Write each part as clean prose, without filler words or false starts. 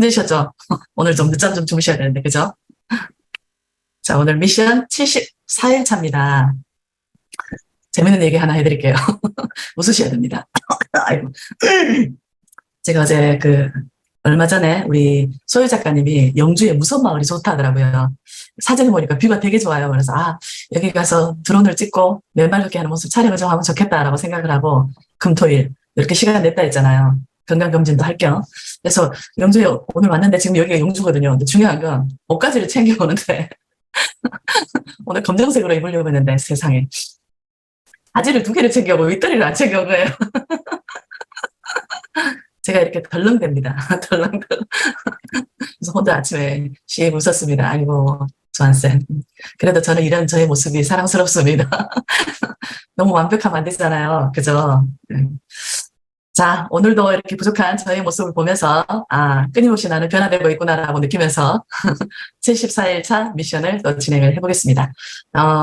힘드셨죠? 오늘 좀 늦잠 좀 주무셔야 되는데, 그죠? 자, 오늘 미션 74일 차입니다. 재밌는 얘기 하나 해드릴게요. 웃으셔야 됩니다. 아이고. 제가 어제 얼마 전에 우리 소유 작가님이 영주에 무선마을이 좋다더라고요. 사진을 보니까 뷰가 되게 좋아요. 그래서, 여기 가서 드론을 찍고 맨발 걷기 하는 모습 촬영을 좀 하면 좋겠다라고 생각을 하고, 금토일, 이렇게 시간 냈다 했잖아요. 건강검진도 할 겸. 그래서 영주에 오늘 왔는데 지금 여기가 영주거든요. 근데 중요한 건 옷가지를 챙겨오는데, 오늘 검정색으로 입으려고 했는데 세상에. 바지를 2개를 챙겨오고 윗다리를 안 챙겨온 거예요. 제가 이렇게 덜렁댑니다. 덜렁덜렁. 그래서 혼자 아침에 씩 웃었습니다. 아이고, 조한쌤. 그래도 저는 이런 저의 모습이 사랑스럽습니다. 너무 완벽하면 안 되잖아요. 그죠? 자, 오늘도 이렇게 부족한 저의 모습을 보면서, 끊임없이 나는 변화되고 있구나라고 느끼면서 74일 차 미션을 또 진행을 해보겠습니다.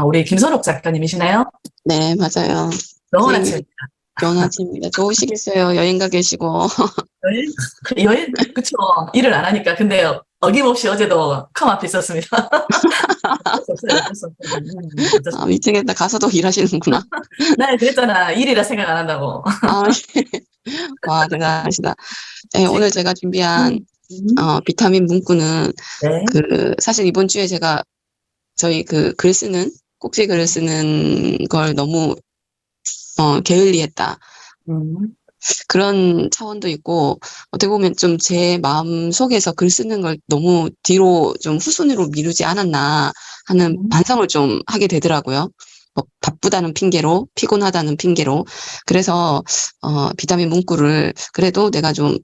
우리 김선옥 작가님이시나요? 네, 맞아요. 너무 선생님, 아침입니다. 좋은 아침입니다. 좋으시겠어요. 여행 가 계시고. 여행, 그쵸. 일을 안 하니까. 근데 어김없이 어제도 컴 앞에 있었습니다. 미팅했다 가서도 일하시는구나. 네, 그랬잖아. 일이라 생각 안 한다고. 와, 대단하시다. 네, 오늘 제가 준비한, 비타민 문구는, 네. 사실 이번 주에 제가 저희 꼭지 글을 쓰는 걸 너무, 게을리했다. 그런 차원도 있고, 어떻게 보면 좀 제 마음 속에서 글 쓰는 걸 너무 뒤로 좀 후순위로 미루지 않았나 하는 반성을 좀 하게 되더라고요. 뭐 바쁘다는 핑계로, 피곤하다는 핑계로. 그래서, 비타민 문구를 그래도 내가 좀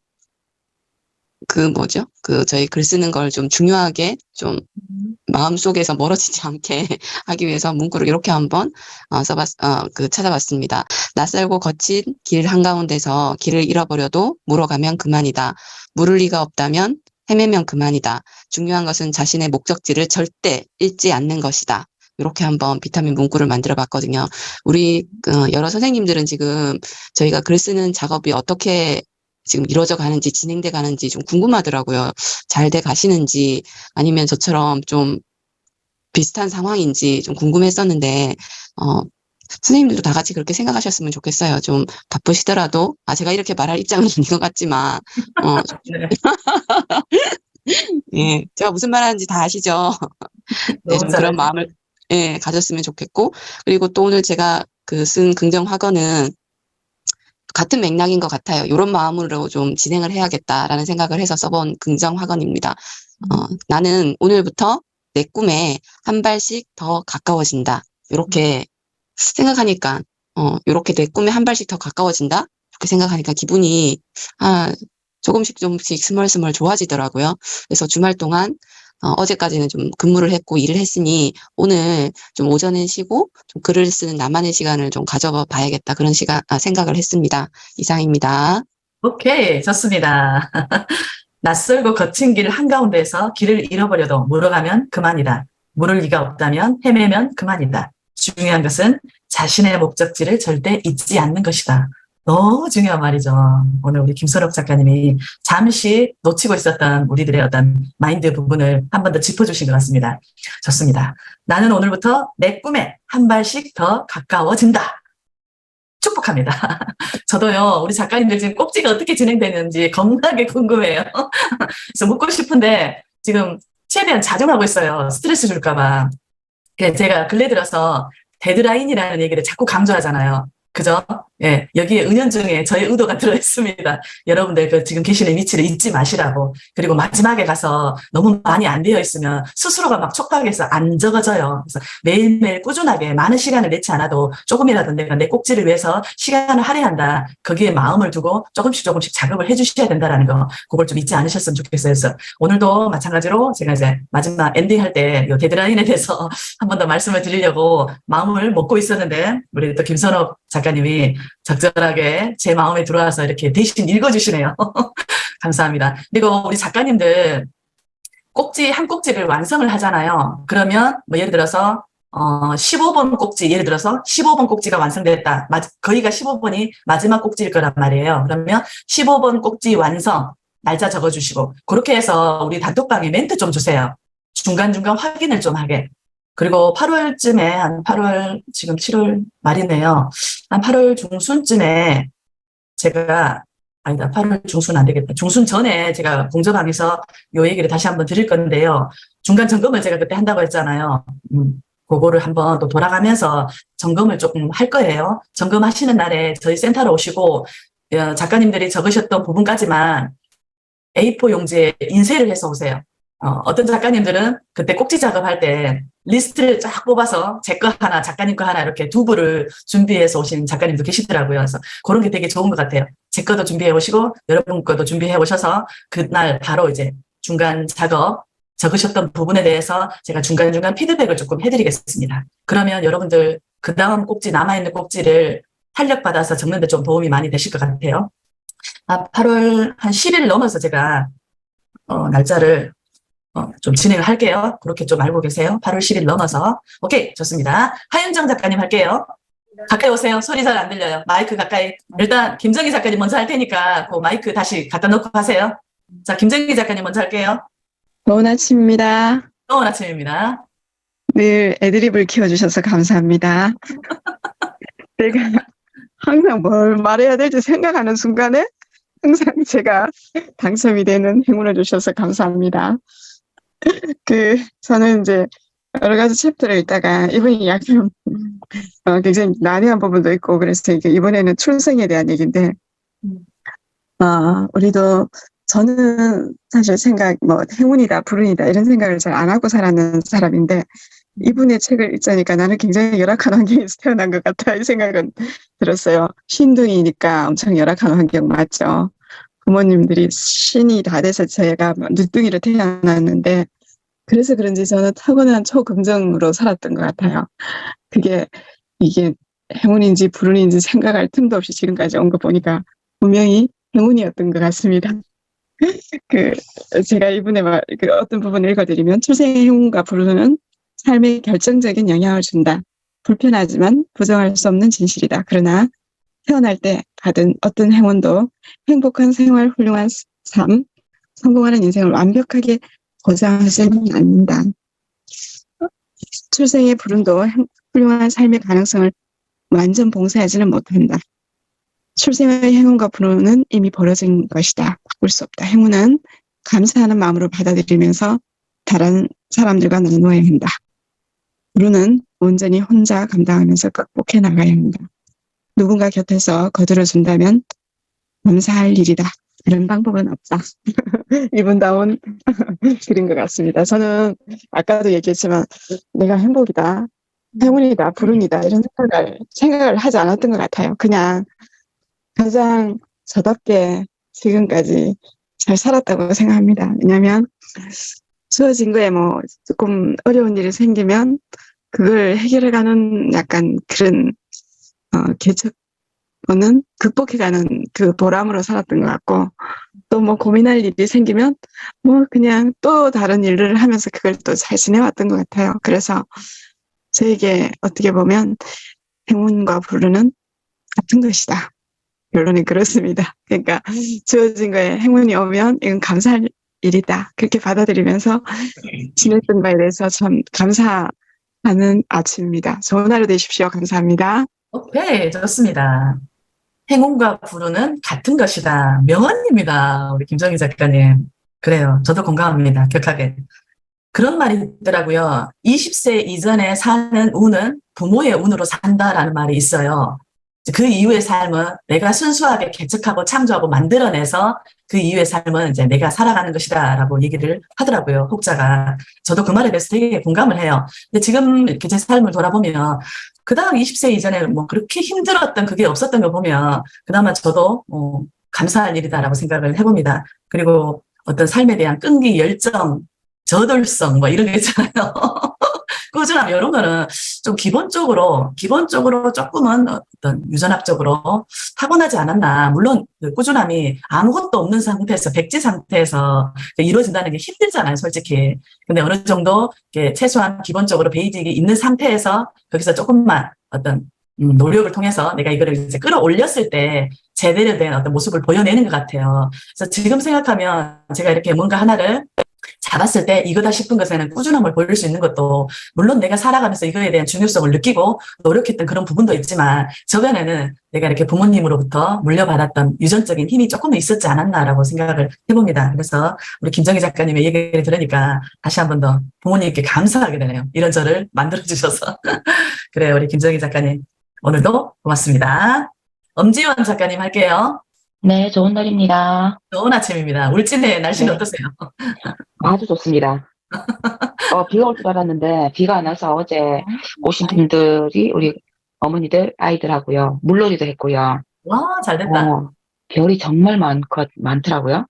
저희 글 쓰는 걸 좀 중요하게 좀 마음속에서 멀어지지 않게 하기 위해서 문구를 이렇게 한번 찾아봤습니다. 낯설고 거친 길 한가운데서 길을 잃어버려도 물어가면 그만이다. 물을 리가 없다면 헤매면 그만이다. 중요한 것은 자신의 목적지를 절대 잊지 않는 것이다. 이렇게 한번 비타민 문구를 만들어 봤거든요. 우리 여러 선생님들은 지금 저희가 글 쓰는 작업이 어떻게 지금 이루어져 가는지 진행돼 가는지 좀 궁금하더라고요. 잘 돼 가시는지 아니면 저처럼 좀 비슷한 상황인지 좀 궁금했었는데 선생님들도 다 같이 그렇게 생각하셨으면 좋겠어요. 좀 바쁘시더라도 제가 이렇게 말할 입장은 아닌 것 같지만 예, 제가 무슨 말하는지 다 아시죠? 네, 좀 그런 마음을 가졌으면 좋겠고 그리고 또 오늘 제가 쓴 긍정 학어는 같은 맥락인 것 같아요. 이런 마음으로 좀 진행을 해야겠다라는 생각을 해서 써본 긍정 학원입니다. 나는 오늘부터 내 꿈에 한 발씩 더 가까워진다. 이렇게 생각하니까, 이렇게 내 꿈에 한 발씩 더 가까워진다? 이렇게 생각하니까 기분이, 조금씩 스멀스멀 좋아지더라고요. 그래서 주말 동안 어제까지는 좀 근무를 했고 일을 했으니 오늘 좀 오전에 쉬고 좀 글을 쓰는 나만의 시간을 좀 가져봐야겠다 그런 생각을 했습니다. 이상입니다. 오케이, 좋습니다. 낯설고 거친 길 한가운데에서 길을 잃어버려도 물어가면 그만이다. 물을 리가 없다면 헤매면 그만이다. 중요한 것은 자신의 목적지를 절대 잊지 않는 것이다. 너무 중요한 말이죠. 오늘 우리 김선옥 작가님이 잠시 놓치고 있었던 우리들의 어떤 마인드 부분을 한 번 더 짚어주신 것 같습니다. 좋습니다. 나는 오늘부터 내 꿈에 한 발씩 더 가까워진다. 축복합니다. 저도요, 우리 작가님들 지금 꼭지가 어떻게 진행되는지 겁나게 궁금해요. 그래서 묻고 싶은데 지금 최대한 자정하고 있어요. 스트레스 줄까봐. 제가 근래 들어서 데드라인이라는 얘기를 자꾸 강조하잖아요. 그죠? 예, 여기에 은연중에 저의 의도가 들어있습니다. 여러분들 지금 계시는 위치를 잊지 마시라고. 그리고 마지막에 가서 너무 많이 안 되어 있으면 스스로가 막 촉박해서 안 적어져요. 그래서 매일매일 꾸준하게 많은 시간을 내지 않아도 조금이라도 내가 내 꼭지를 위해서 시간을 할애한다. 거기에 마음을 두고 조금씩 작업을 해주셔야 된다라는 거, 그걸 좀 잊지 않으셨으면 좋겠어요. 그래서 오늘도 마찬가지로 제가 이제 마지막 엔딩 할 때 이 데드라인에 대해서 한 번 더 말씀을 드리려고 마음을 먹고 있었는데 우리 또 김선옥 작가님이 적절하게 제 마음에 들어와서 이렇게 대신 읽어주시네요. 감사합니다. 그리고 우리 작가님들 꼭지 한 꼭지를 완성을 하잖아요. 그러면 뭐 예를 들어서 15번 꼭지, 예를 들어서 15번 꼭지가 완성됐다. 거기가 15번이 마지막 꼭지일 거란 말이에요. 그러면 15번 꼭지 완성, 날짜 적어주시고 그렇게 해서 우리 단톡방에 멘트 좀 주세요. 중간중간 확인을 좀 하게. 그리고 8월쯤에 한 8월 지금 7월 말이네요. 한 8월 중순쯤에 제가 아니다 8월 중순 안 되겠다. 중순 전에 제가 공저방에서 요 얘기를 다시 한번 드릴 건데요. 중간 점검을 제가 그때 한다고 했잖아요. 그거를 한번 또 돌아가면서 점검을 조금 할 거예요. 점검하시는 날에 저희 센터로 오시고 작가님들이 적으셨던 부분까지만 A4 용지에 인쇄를 해서 오세요. 어떤 작가님들은 그때 꼭지 작업할 때 리스트를 쫙 뽑아서 제 거 하나, 작가님 거 하나 이렇게 두 부를 준비해서 오신 작가님도 계시더라고요. 그래서 그런 게 되게 좋은 것 같아요. 제 거도 준비해 오시고 여러분 거도 준비해 오셔서 그날 바로 이제 중간 작업 적으셨던 부분에 대해서 제가 중간중간 피드백을 조금 해드리겠습니다. 그러면 여러분들 그 다음 꼭지 남아있는 꼭지를 탄력받아서 적는 데 좀 도움이 많이 되실 것 같아요. 8월 한 10일 넘어서 제가 날짜를 좀 진행을 할게요. 그렇게 좀 알고 계세요. 8월 10일 넘어서. 오케이, 좋습니다. 하윤정 작가님 할게요. 가까이 오세요. 소리 잘 안 들려요. 마이크 가까이. 일단 김정희 작가님 먼저 할 테니까 그 마이크 다시 갖다 놓고 하세요. 자, 김정희 작가님 먼저 할게요. 좋은 아침입니다. 좋은 아침입니다. 늘 애드립을 키워주셔서 감사합니다. 제가 항상 뭘 말해야 될지 생각하는 순간에 항상 제가 당첨이 되는 행운을 주셔서 감사합니다. 저는 이제 여러 가지 챕터를 읽다가 이분이 약간 굉장히 난해한 부분도 있고 그래서 이게 이번에는 출생에 대한 얘기인데 우리도 저는 사실 행운이다, 불운이다 이런 생각을 잘 안 하고 살았는 사람인데 이분의 책을 읽자니까 나는 굉장히 열악한 환경에서 태어난 것 같다 이 생각은 들었어요. 신둥이니까 엄청 열악한 환경 맞죠. 부모님들이 신이 다 돼서 제가 늦둥이로 태어났는데 그래서 그런지 저는 타고난 초긍정으로 살았던 것 같아요. 이게 행운인지 불운인지 생각할 틈도 없이 지금까지 온 거 보니까 분명히 행운이었던 것 같습니다. 제가 이분의 어떤 부분을 읽어드리면 출생의 행운과 불운은 삶에 결정적인 영향을 준다. 불편하지만 부정할 수 없는 진실이다. 그러나 태어날 때 받은 어떤 행운도 행복한 생활, 훌륭한 삶, 성공하는 인생을 완벽하게 보장하지는 않는다. 출생의 불운도 훌륭한 삶의 가능성을 완전 봉쇄하지는 못한다. 출생의 행운과 불운은 이미 벌어진 것이다. 바꿀 수 없다. 행운은 감사하는 마음으로 받아들이면서 다른 사람들과 나누어야 한다. 불운은 온전히 혼자 감당하면서 극복해 나가야 한다. 누군가 곁에서 거들어준다면 감사할 일이다. 다른 방법은 없다. 이분다운 글인 것 같습니다. 저는 아까도 얘기했지만 내가 행복이다, 행운이다, 불운이다 이런 생각을 하지 않았던 것 같아요. 그냥 가장 저답게 지금까지 잘 살았다고 생각합니다. 왜냐하면 주어진 거에 조금 어려운 일이 생기면 그걸 해결해가는 약간 그런 개척은 극복해가는 그 보람으로 살았던 것 같고 또 고민할 일이 생기면 그냥 또 다른 일을 하면서 그걸 또 잘 지내왔던 것 같아요. 그래서 저에게 어떻게 보면 행운과 불운은 같은 것이다. 결론이 그렇습니다. 그러니까 주어진 거에 행운이 오면 이건 감사할 일이다. 그렇게 받아들이면서 지냈던 바에 대해서 참 감사하는 아침입니다. 좋은 하루 되십시오. 감사합니다. 오케이, 좋습니다. 행운과 불운은 같은 것이다. 명언입니다. 우리 김정희 작가님. 그래요. 저도 공감합니다. 격하게. 그런 말이 있더라고요. 20세 이전에 사는 운은 부모의 운으로 산다라는 말이 있어요. 그 이후의 삶은 내가 순수하게 개척하고 창조하고 만들어내서 그 이후의 삶은 이제 내가 살아가는 것이다라고 얘기를 하더라고요. 혹자가. 저도 그 말에 대해서 되게 공감을 해요. 근데 지금 이렇게 제 삶을 돌아보면 그다음 20세 이전에 그렇게 힘들었던 그게 없었던 거 보면 그나마 저도 감사할 일이다라고 생각을 해봅니다. 그리고 어떤 삶에 대한 끈기, 열정, 저돌성 이런 게 있잖아요. 꾸준함 이런 거는 좀 기본적으로 조금은 어떤 유전학적으로 타고나지 않았나. 물론 그 꾸준함이 아무것도 없는 상태에서 백지 상태에서 이루어진다는 게 힘들잖아요, 솔직히. 근데 어느 정도 최소한 기본적으로 베이직이 있는 상태에서 거기서 조금만 어떤 노력을 통해서 내가 이거를 이제 끌어올렸을 때 제대로 된 어떤 모습을 보여내는 것 같아요. 그래서 지금 생각하면 제가 이렇게 뭔가 하나를 잡았을 때 이거다 싶은 것에는 꾸준함을 보일 수 있는 것도 물론 내가 살아가면서 이거에 대한 중요성을 느끼고 노력했던 그런 부분도 있지만 저변에는 내가 이렇게 부모님으로부터 물려받았던 유전적인 힘이 조금은 있었지 않았나라고 생각을 해봅니다. 그래서 우리 김정희 작가님의 얘기를 들으니까 다시 한 번 더 부모님께 감사하게 되네요. 이런 저를 만들어주셔서. 그래요, 우리 김정희 작가님. 오늘도 고맙습니다. 엄지원 작가님 할게요. 네, 좋은 날입니다. 좋은 아침입니다. 울진의 날씨는 네. 어떠세요? 아주 좋습니다. 비가 올 줄 알았는데 비가 안 와서 어제 오신 분들이 우리 어머니들, 아이들하고요. 물놀이도 했고요. 와, 잘 됐다. 별이 정말 많더라고요.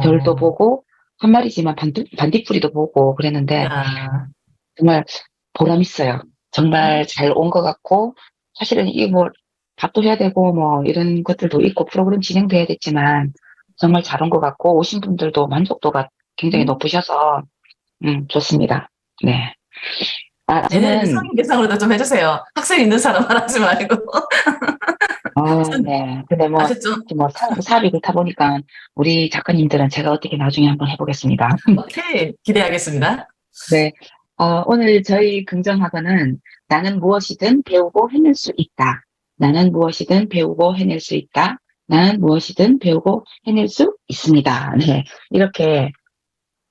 별도 보고 한 마리지만 반딧불이도 보고 그랬는데 야, 정말 보람 있어요. 정말 잘 온 것 같고 사실은 이 뭐 밥도 해야 되고 뭐 이런 것들도 있고 프로그램 진행도 해야 됐지만 정말 잘 온 것 같고 오신 분들도 만족도가 굉장히 높으셔서 좋습니다. 네. 내년에 저는 성인 대상으로도 좀 해주세요. 학생 있는 사람 말하지 말고. 네. 근데 뭐 아셨죠? 사업이 그렇다 보니까 우리 작가님들은 제가 어떻게 나중에 한번 해보겠습니다. 오케이, 기대하겠습니다. 네. 오늘 저희 긍정학원은 나는 무엇이든 배우고 해낼 수 있다. 나는 무엇이든 배우고 해낼 수 있다. 나는 무엇이든 배우고 해낼 수 있습니다. 네. 이렇게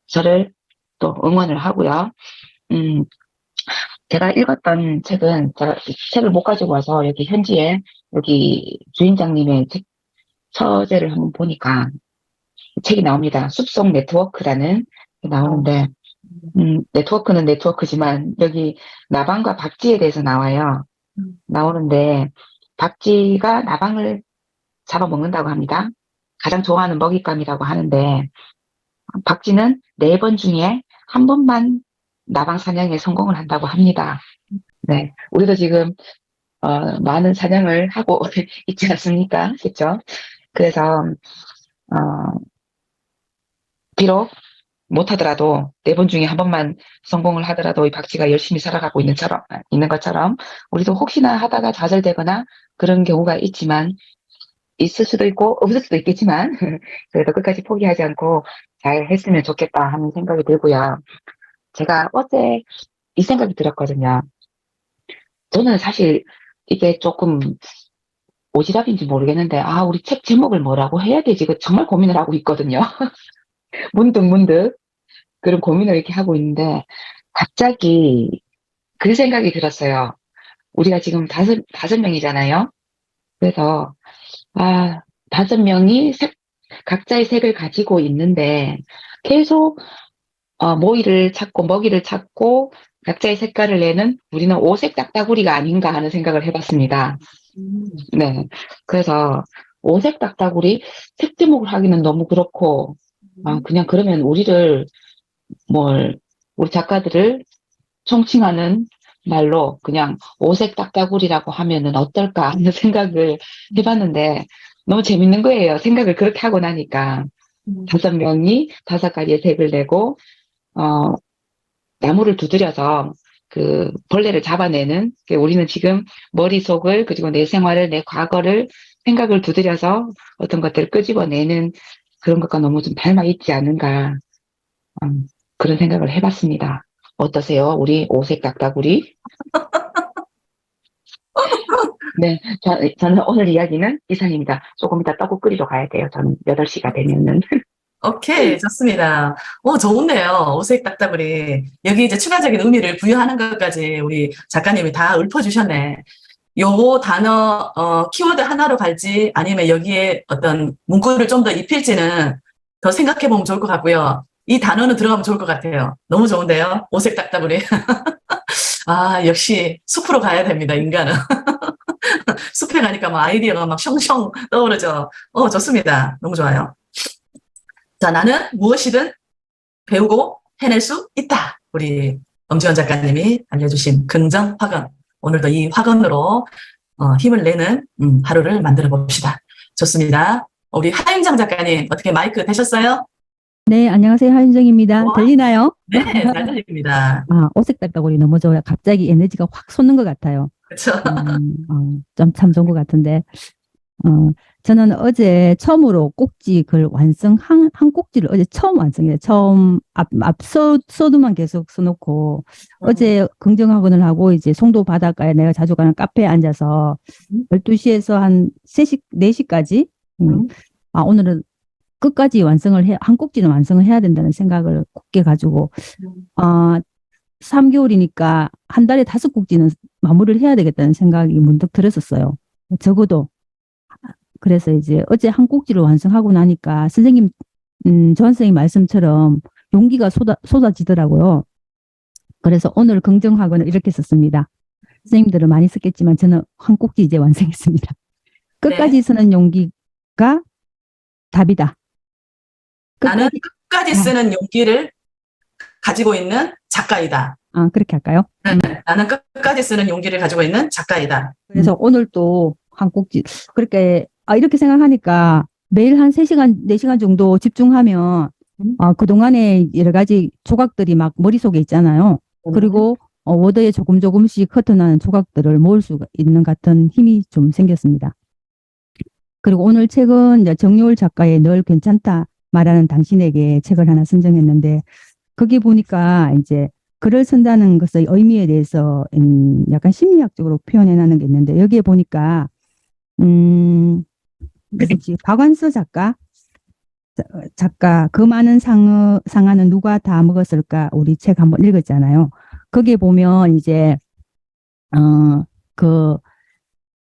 저를 또 응원을 하고요. 제가 읽었던 책은 제가 책을 못 가지고 와서 여기 현지에 여기 주인장님의 서재를 한번 보니까 책이 나옵니다. 숲속 네트워크라는 게 나오는데 네트워크는 네트워크지만 여기 나방과 박쥐에 대해서 나와요. 나오는데 박쥐가 나방을 잡아먹는다고 합니다. 가장 좋아하는 먹잇감이라고 하는데 박쥐는 4번 중에 한 번만 나방 사냥에 성공을 한다고 합니다. 네, 우리도 지금 많은 사냥을 하고 있지 않습니까? 그렇죠? 그래서 비록 못하더라도 4번 중에 한 번만 성공을 하더라도 이 박쥐가 열심히 살아가고 있는 것처럼 우리도 혹시나 하다가 좌절되거나 그런 경우가 있을 수도 있고 없을 수도 있겠지만 그래도 끝까지 포기하지 않고 잘 했으면 좋겠다 하는 생각이 들고요. 제가 어제 이 생각이 들었거든요. 저는 사실 이게 조금 오지랖인지 모르겠는데 우리 책 제목을 뭐라고 해야 되지? 그 정말 고민을 하고 있거든요. 문득 그런 고민을 이렇게 하고 있는데 갑자기 그 생각이 들었어요. 우리가 지금 다섯 명이잖아요. 그래서 5명이 각자의 색을 가지고 있는데 계속 모이를 찾고 먹이를 찾고 각자의 색깔을 내는 우리는 오색 딱따구리가 아닌가 하는 생각을 해봤습니다. 네. 그래서 오색 딱따구리 책 제목을 하기는 너무 그렇고 그냥 그러면 우리 작가들을 총칭하는 말로 그냥 오색 딱따구리라고 하면은 어떨까 하는 생각을 해봤는데 너무 재밌는 거예요. 생각을 그렇게 하고 나니까 5명이 5가지의 색을 내고 나무를 두드려서 그 벌레를 잡아내는 우리는 지금 머릿속을 그리고 내 생활을 내 과거를 생각을 두드려서 어떤 것들을 끄집어내는 그런 것과 너무 좀 닮아 있지 않은가 그런 생각을 해봤습니다. 어떠세요? 우리 오색 딱따구리? 네, 저는 오늘 이야기는 이상입니다. 조금 이따 떡국 끓이러 가야 돼요. 저는 8시가 되면은. 오케이, 좋습니다. 좋은데요. 오색 딱따구리. 여기 이제 추가적인 의미를 부여하는 것까지 우리 작가님이 다 읊어주셨네. 요 단어, 키워드 하나로 갈지 아니면 여기에 어떤 문구를 좀 더 입힐지는 더 생각해보면 좋을 것 같고요. 이 단어는 들어가면 좋을 것 같아요. 너무 좋은데요. 오색 딱따구리. 역시 숲으로 가야 됩니다, 인간은. 숲에 가니까 막 아이디어가 막 숑숑 떠오르죠. 좋습니다. 너무 좋아요. 자, 나는 무엇이든 배우고 해낼 수 있다. 우리 엄지원 작가님이 알려주신 긍정 화건. 오늘도 이 화건으로 힘을 내는 하루를 만들어 봅시다. 좋습니다. 우리 하윤정 작가님 어떻게 마이크 되셨어요? 네, 안녕하세요. 하윤정입니다. 와. 들리나요? 네, 잘 들립니다. 오색 딱따구리 너무 좋아요. 갑자기 에너지가 확 솟는 것 같아요. 그렇죠. 좀 참 좋은 것 같은데. 저는 어제 처음으로 꼭지 글 한 꼭지를 어제 처음 완성해요. 처음 서두만 계속 써놓고 어제 긍정학원을 하고 이제 송도 바닷가에 내가 자주 가는 카페에 앉아서 12시에서 한 3시, 4시까지 오늘은 끝까지 한 꼭지는 완성을 해야 된다는 생각을 굳게 가지고 3개월이니까 한 달에 5꼭지는 마무리를 해야 되겠다는 생각이 문득 들었었어요. 적어도. 그래서 이제 어제 한 꼭지를 완성하고 나니까 선생님, 전 선생님 말씀처럼 용기가 쏟아지더라고요. 그래서 오늘 긍정학원을 이렇게 썼습니다. 선생님들은 많이 썼겠지만 저는 한 꼭지 이제 완성했습니다. 끝까지 쓰는 용기가 답이다. 나는 끝까지 쓰는 용기를 가지고 있는 작가이다. 그렇게 할까요? 나는 끝까지 쓰는 용기를 가지고 있는 작가이다. 그래서 오늘 또 한 꼭지, 그렇게, 이렇게 생각하니까 매일 한 3시간, 4시간 정도 집중하면, 그동안에 여러 가지 조각들이 막 머릿속에 있잖아요. 그리고, 워드에 조금씩 흩어나는 조각들을 모을 수 있는 같은 힘이 좀 생겼습니다. 그리고 오늘 책은 이제 정여울 작가의 널 괜찮다 말하는 당신에게 책을 하나 선정했는데, 거기 보니까 이제 글을 쓴다는 것의 의미에 대해서 약간 심리학적으로 표현해내는 게 있는데, 여기에 보니까 박완서 작가 그 많은 상아는 누가 다 먹었을까 우리 책 한번 읽었잖아요. 거기에 보면 이제 그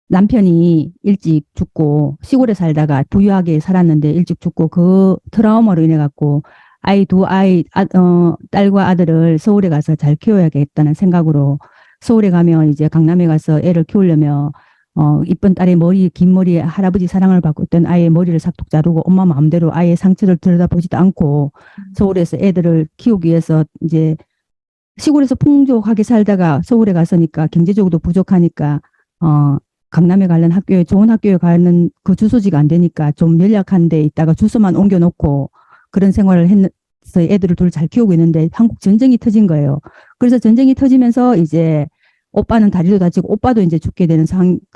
남편이 일찍 죽고 시골에 살다가 부유하게 살았는데 일찍 죽고 그 트라우마로 인해 갖고 딸과 아들을 서울에 가서 잘 키워야겠다는 생각으로 서울에 가면 이제 강남에 가서 애를 키우려면 이쁜 딸의 긴 머리에 할아버지 사랑을 받고 있던 아이의 머리를 삭둑 자르고 엄마 마음대로 아이의 상처를 들여다보지도 않고 서울에서 애들을 키우기 위해서 이제 시골에서 풍족하게 살다가 서울에 갔으니까 경제적으로 부족하니까 강남에 가는 좋은 학교에 가는 그 주소지가 안 되니까 좀 연락한 데 있다가 주소만 옮겨놓고 그런 생활을 해서 애들을 둘 잘 키우고 있는데 한국 전쟁이 터진 거예요. 그래서 전쟁이 터지면서 이제 오빠는 다리도 다치고 오빠도 이제 죽게 되는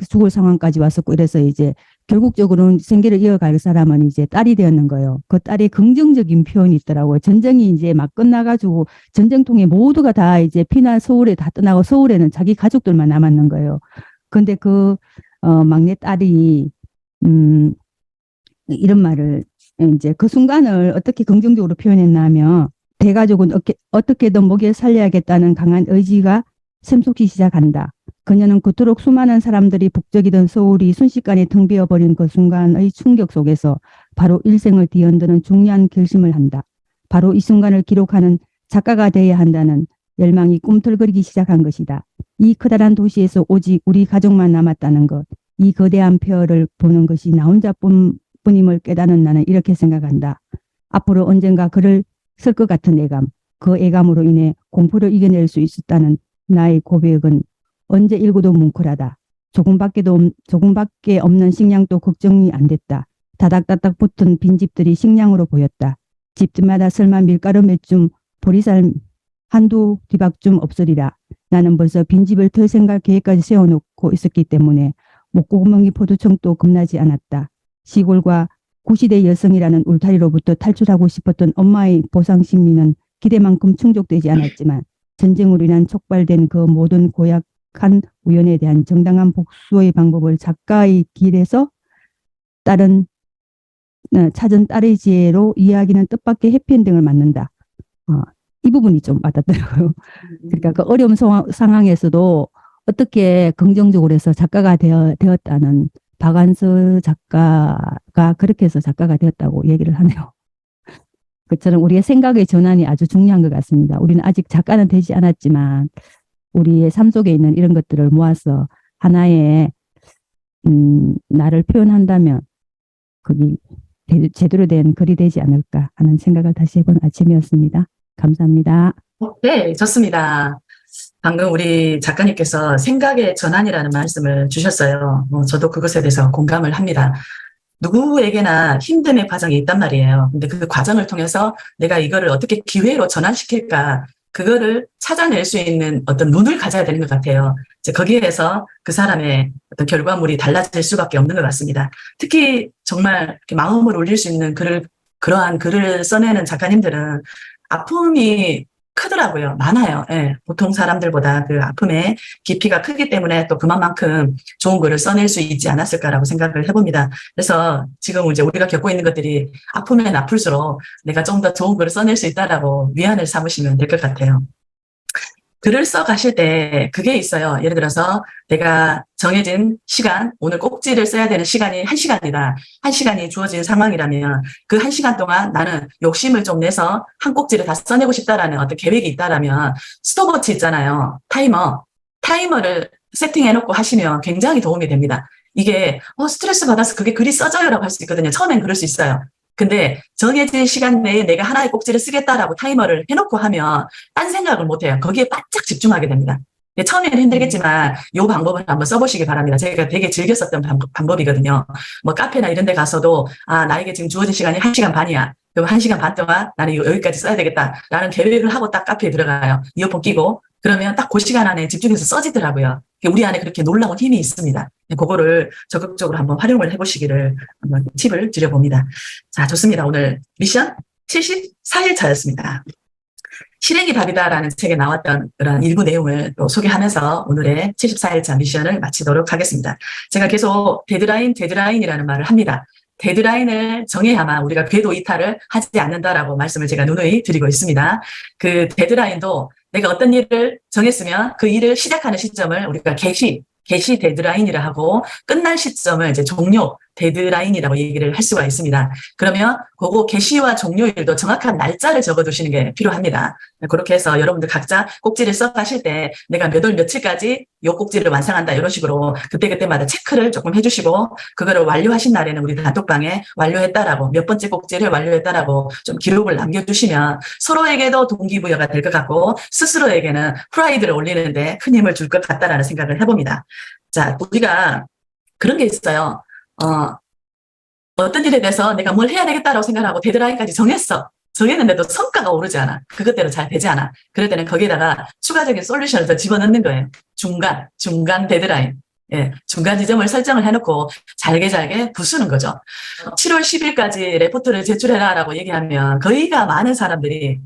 죽을 상황까지 왔었고 이래서 이제 결국적으로는 생계를 이어갈 사람은 이제 딸이 되었는 거예요. 그 딸의 긍정적인 표현이 있더라고요. 전쟁이 이제 막 끝나가지고 전쟁통에 모두가 다 이제 피난 서울에 다 떠나고 서울에는 자기 가족들만 남았는 거예요. 근데 그 막내 딸이 이런 말을 이제 그 순간을 어떻게 긍정적으로 표현했냐면 대가족은 어떻게든 먹여 살려야겠다는 강한 의지가 샘솟기 시작한다. 그녀는 그토록 수많은 사람들이 북적이던 서울이 순식간에 텅 비어버린 그 순간의 충격 속에서 바로 일생을 뒤흔드는 중요한 결심을 한다. 바로 이 순간을 기록하는 작가가 되어야 한다는 열망이 꿈틀거리기 시작한 것이다. 이 커다란 도시에서 오직 우리 가족만 남았다는 것, 이 거대한 폐허를 보는 것이 나 혼자뿐임을 깨닫는 나는 이렇게 생각한다. 앞으로 언젠가 글을 쓸 것 같은 애감, 그 애감으로 인해 공포를 이겨낼 수 있었다는 나의 고백은 언제 읽어도 뭉클하다. 조금밖에 없는 식량도 걱정이 안 됐다. 다닥다닥 붙은 빈집들이 식량으로 보였다. 집집마다 설마 밀가루 몇 줌, 보리쌀 한두 뒤박쯤 없으리라. 나는 벌써 빈집을 털 생각 계획까지 세워놓고 있었기 때문에 목구멍이 포도청도 겁나지 않았다. 시골과 구시대 여성이라는 울타리로부터 탈출하고 싶었던 엄마의 보상 심리는 기대만큼 충족되지 않았지만 전쟁으로 인한 촉발된 그 모든 고약한 우연에 대한 정당한 복수의 방법을 작가의 길에서 찾은 딸의 지혜로 이야기는 뜻밖의 해피엔딩을 맞는다. 이 부분이 좀 와닿더라고요. 그러니까 그 어려운 상황에서도 어떻게 긍정적으로 해서 작가가 되었다는 박완서 작가가 그렇게 해서 작가가 되었다고 얘기를 하네요. 그처럼 우리의 생각의 전환이 아주 중요한 것 같습니다. 우리는 아직 작가는 되지 않았지만 우리의 삶 속에 있는 이런 것들을 모아서 하나의 나를 표현한다면 거기 제대로 된 글이 되지 않을까 하는 생각을 다시 해본 아침이었습니다. 감사합니다. 네, 좋습니다. 방금 우리 작가님께서 생각의 전환이라는 말씀을 주셨어요. 저도 그것에 대해서 공감을 합니다. 누구에게나 힘듦의 과정이 있단 말이에요. 근데 그 과정을 통해서 내가 이거를 어떻게 기회로 전환시킬까, 그거를 찾아낼 수 있는 어떤 눈을 가져야 되는 것 같아요. 이제 거기에서 그 사람의 어떤 결과물이 달라질 수밖에 없는 것 같습니다. 특히 정말 이렇게 마음을 울릴 수 있는 그러한 글을 써내는 작가님들은 아픔이 크더라고요. 많아요. 예, 보통 사람들보다 그 아픔의 깊이가 크기 때문에 또 그만큼 좋은 글을 써낼 수 있지 않았을까라고 생각을 해봅니다. 그래서 지금 이제 우리가 겪고 있는 것들이 아프면 아플수록 내가 좀 더 좋은 글을 써낼 수 있다라고 위안을 삼으시면 될 것 같아요. 글을 써 가실 때 그게 있어요. 예를 들어서 내가 정해진 시간, 오늘 꼭지를 써야 되는 시간이 1시간이다. 1시간이 주어진 상황이라면 그 1시간 동안 나는 욕심을 좀 내서 한 꼭지를 다 써내고 싶다라는 어떤 계획이 있다라면 스톱워치 있잖아요. 타이머를 세팅해놓고 하시면 굉장히 도움이 됩니다. 이게 스트레스 받아서 그게 글이 써져요라고 할 수 있거든요. 처음엔 그럴 수 있어요. 근데 정해진 시간 내에 내가 하나의 꼭지를 쓰겠다라고 타이머를 해놓고 하면 딴 생각을 못해요. 거기에 바짝 집중하게 됩니다. 처음에는 힘들겠지만 이 방법을 한번 써보시기 바랍니다. 제가 되게 즐겨 썼던 방법이거든요. 뭐 카페나 이런 데 가서도 나에게 지금 주어진 시간이 1시간 반이야. 그럼 1시간 반 동안 나는 여기까지 써야 되겠다라는 계획을 하고 딱 카페에 들어가요. 이어폰 끼고. 그러면 딱 그 시간 안에 집중해서 써지더라고요. 우리 안에 그렇게 놀라운 힘이 있습니다. 그거를 적극적으로 한번 활용을 해보시기를 한번 팁을 드려봅니다. 자, 좋습니다. 오늘 미션 74일차였습니다. 실행이 답이다라는 책에 나왔던 그런 일부 내용을 또 소개하면서 오늘의 74일차 미션을 마치도록 하겠습니다. 제가 계속 데드라인이라는 말을 합니다. 데드라인을 정해야만 우리가 궤도 이탈을 하지 않는다라고 말씀을 제가 누누이 드리고 있습니다. 그 데드라인도 내가 어떤 일을 정했으면 그 일을 시작하는 시점을 우리가 개시 데드라인이라 하고 끝날 시점을 이제 종료 데드라인이라고 얘기를 할 수가 있습니다. 그러면 그거 개시와 종료일도 정확한 날짜를 적어두시는 게 필요합니다. 그렇게 해서 여러분들 각자 꼭지를 써가실 때 내가 몇 월 며칠까지 요 꼭지를 완성한다 이런 식으로 그때그때마다 체크를 조금 해주시고 그거를 완료하신 날에는 우리 단톡방에 완료했다라고 몇 번째 꼭지를 완료했다라고 좀 기록을 남겨주시면 서로에게도 동기부여가 될 것 같고 스스로에게는 프라이드를 올리는데 큰 힘을 줄 것 같다라는 생각을 해봅니다. 자, 우리가 그런 게 있어요. 어떤 일에 대해서 내가 뭘 해야 되겠다라고 생각하고 데드라인까지 정했는데도 성과가 오르지 않아. 그것대로 잘 되지 않아. 그럴 때는 거기에다가 추가적인 솔루션을 더 집어넣는 거예요. 중간 데드라인. 예, 중간 지점을 설정을 해놓고 잘게 부수는 거죠. 7월 10일까지 레포트를 제출해라라고 얘기하면 거의가 많은 사람들이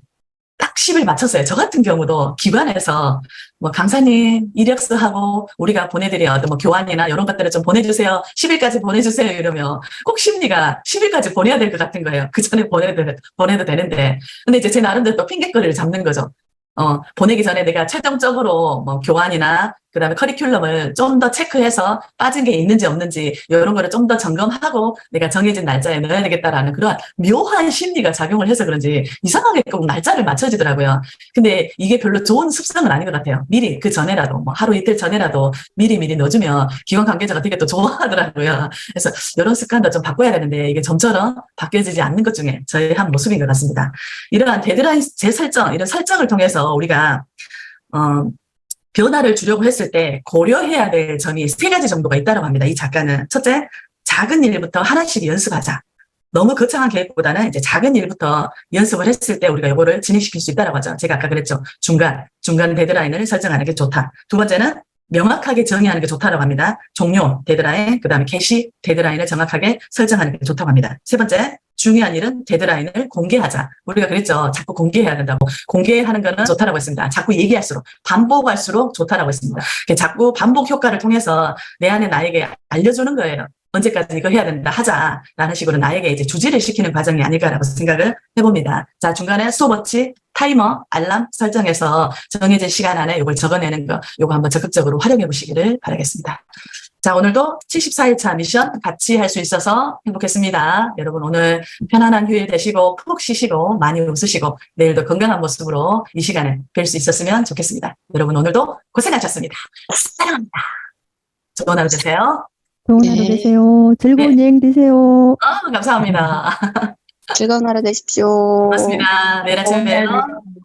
딱 10일 맞췄어요. 저 같은 경우도 기관에서 뭐 강사님 이력서하고 우리가 보내드린 어떤 뭐 교환이나 이런 것들을 좀 보내주세요. 10일까지 보내주세요. 이러면 꼭 심리가 10일까지 보내야 될 것 같은 거예요. 그 전에 보내도 되는데. 근데 이제 제 나름대로 또 핑계거리를 잡는 거죠. 보내기 전에 내가 최종적으로 뭐 교환이나 그다음에 커리큘럼을 좀 더 체크해서 빠진 게 있는지 없는지 이런 거를 좀 더 점검하고 내가 정해진 날짜에 넣어야 되겠다라는 그런 묘한 심리가 작용을 해서 그런지 이상하게 꼭 날짜를 맞춰지더라고요. 근데 이게 별로 좋은 습성은 아닌 것 같아요. 미리 그 전에라도 뭐 하루 이틀 전에라도 미리 넣어주면 기관 관계자가 되게 또 좋아하더라고요. 그래서 이런 습관도 좀 바꿔야 되는데 이게 점처럼 바뀌어지지 않는 것 중에 저의 한 모습인 것 같습니다. 이러한 데드라인 재설정 이런 설정을 통해서 우리가 변화를 주려고 했을 때 고려해야 될 점이 3가지 정도가 있다고 합니다. 이 작가는. 첫째, 작은 일부터 하나씩 연습하자. 너무 거창한 계획보다는 이제 작은 일부터 연습을 했을 때 우리가 이거를 진행시킬 수 있다고 하죠. 제가 아까 그랬죠. 중간 데드라인을 설정하는 게 좋다. 두 번째는 명확하게 정의하는 게 좋다고 합니다. 종료 데드라인, 그 다음에 개시 데드라인을 정확하게 설정하는 게 좋다고 합니다. 세 번째, 중요한 일은 데드라인을 공개하자. 우리가 그랬죠. 자꾸 공개해야 된다고. 공개하는 거는 좋다라고 했습니다. 자꾸 얘기할수록, 반복할수록 좋다라고 했습니다. 자꾸 반복 효과를 통해서 내 안에 나에게 알려주는 거예요. 언제까지 이거 해야 된다, 하자라는 식으로 나에게 이제 주지를 시키는 과정이 아닐까라고 생각을 해봅니다. 자, 중간에 스톱워치, 타이머, 알람 설정해서 정해진 시간 안에 이걸 적어내는 거, 이거 한번 적극적으로 활용해 보시기를 바라겠습니다. 자, 오늘도 74일차 미션 같이 할 수 있어서 행복했습니다. 여러분 오늘 편안한 휴일 되시고 푹 쉬시고 많이 웃으시고 내일도 건강한 모습으로 이 시간에 뵐 수 있었으면 좋겠습니다. 여러분 오늘도 고생하셨습니다. 사랑합니다. 좋은 하루 되세요. 좋은 하루 네. 되세요. 즐거운 여행 되세요. 감사합니다. 즐거운 하루 되십시오. 고맙습니다. 내일 아침에 봬요.